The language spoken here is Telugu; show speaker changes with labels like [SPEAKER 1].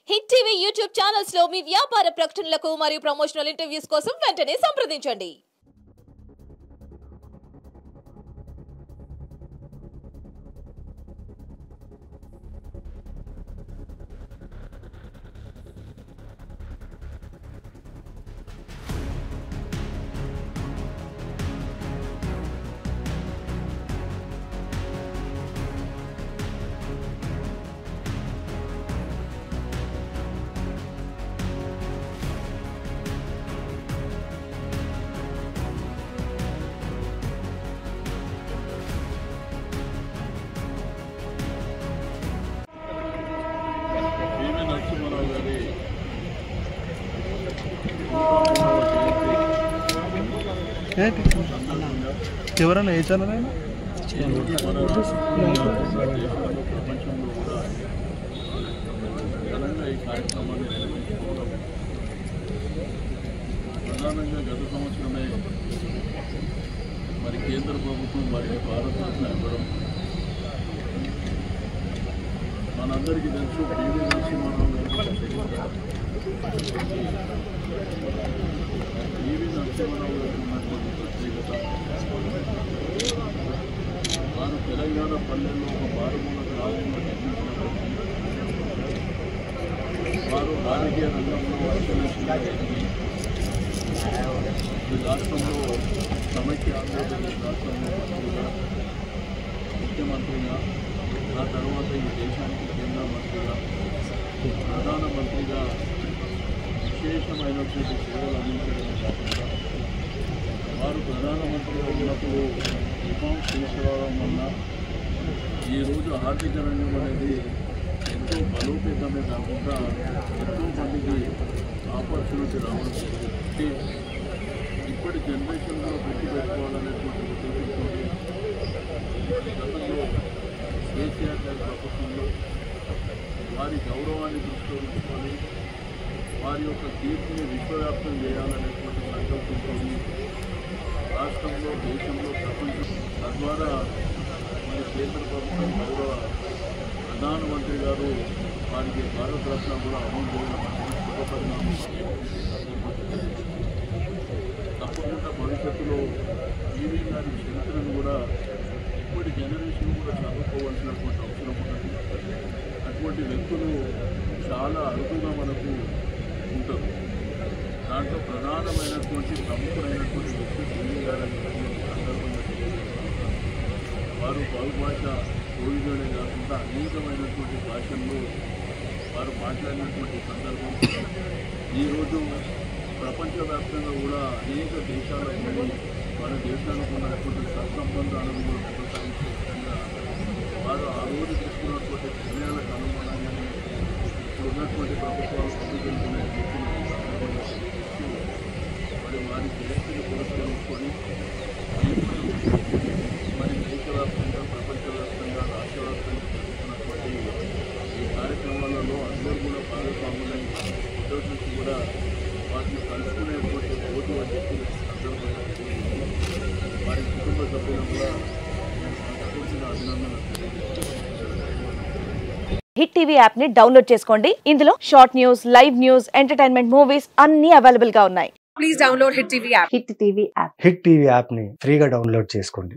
[SPEAKER 1] హిట్ టీవీ యూట్యూబ్ ఛానల్స్ లో మీ వ్యాపార ప్రకటనలకు మరియు ప్రమోషనల్ ఇంటర్వ్యూస్ కోసం వెంటనే సంప్రదించండి.
[SPEAKER 2] ఎవరైనా ఏ ఛానల్ అయినా
[SPEAKER 3] ప్రధానంగా గత సంవత్సరమే మరి కేంద్ర ప్రభుత్వం వారికి భారతరత్న ఇవ్వడం మనందరికీ తెలుసు. పివి నరసింహారావు గారు పివి నరసింహారావు గారు ఉన్నటువంటి ప్రత్యేకత, వారు తెలంగాణ పల్లెల్లో ఒక మారుమూల గ్రామంలో నిర్మించినప్పటికీ వారు రాజకీయ రంగంలో ఈ రాష్ట్రంలో సమైక్య ఆంధ్రప్రదేశ్ రాష్ట్రంలో మంత్రిగా, ముఖ్యమంత్రిగా, ఆ తర్వాత ఈ దేశానికి కేంద్ర మంత్రిగా, ప్రధానమంత్రిగా విశేషమైనటువంటి సేవలు అందించడమే కాకుండా వారు ప్రధానమంత్రిగా ఉన్నప్పుడు రిఫార్మ్స్ తీసుకురావడం వల్ల ఈరోజు ఆర్థిక రంగం అనేది ఎంతో బలోపేతమే కాకుండా ఎంతో మందికి ఆపర్చునిటీ రావడం జరిగింది. ఇప్పటి జనరేషన్లో పెట్టి పెట్టుకోవాలనేటువంటి ఉద్దేశంతో గతంలో కేసీఆర్ గారి ప్రభుత్వంలో వారి గౌరవాన్ని దృష్టిలో ఉంచుకొని వారి యొక్క కీర్తిని విశ్వవ్యాప్తం చేయాలనేటువంటి సంకల్పంతో రాష్ట్రంలో, దేశంలో, ప్రపంచం తద్వారా మరి కేంద్ర ప్రభుత్వం గౌరవ ప్రధానమంత్రి గారు వారికి భారతరత్న కూడా అమలు చేయడం శుభపరిణామం. తప్పకుండా భవిష్యత్తులో ఈవీ గారి చరిత్రను కూడా ఇప్పటి జనరేషన్ కూడా చదువుకోవాల్సినటువంటి అవసరం ఉన్నది. అటువంటి వ్యక్తులు చాలా అరుదుగా మనకు ఉంటారు. దాంట్లో ప్రధానమైనటువంటి ప్రముఖుడైనటువంటి వ్యక్తి ఈవీ గారని సందర్భంగా వారు బహుభాష కోవిదోనే కాకుండా అనేకమైనటువంటి భాషల్లో వారు మాట్లాడినటువంటి సందర్భం ఈరోజు ప్రపంచవ్యాప్తంగా కూడా అనేక దేశాలకు మన దేశానికి ఉన్నటువంటి సత్సంబంధాలను కూడా కొనసాగించే విధంగా వారు ఆ రోజు తీసుకున్నటువంటి నిర్ణయాలకు అనుగుణంగానే ఇప్పుడు ఉన్నటువంటి ప్రభుత్వాలు పొందుతున్న మరి వారి చరిత్రను పురస్కరించుకొని మరి దేశవ్యాప్తంగా, ప్రపంచవ్యాప్తంగా, రాష్ట్రవ్యాప్తంగా జరుగుతున్నటువంటి ఈ కార్యక్రమాలలో అందరూ కూడా భాగస్వాములై ఈరోజు నుంచి కూడా వాటిని కలుసుకునేటువంటి రోజు అని చెప్పి సందర్భంగా వారి కుటుంబ సభ్యులను కూడా మనస్ఫూర్తిగా అభినందనలు తెలియజేస్తున్నాను.
[SPEAKER 4] హిట్ టీవీ యాప్ ని డౌన్లోడ్ చేసుకోండి. ఇందులో short news, live news, entertainment movies అన్ని అవైలబుల్ గా ఉన్నాయి. Please download hit TV app.
[SPEAKER 2] Hit TV app ని ఫ్రీగా డౌన్లోడ్ చేసుకోండి.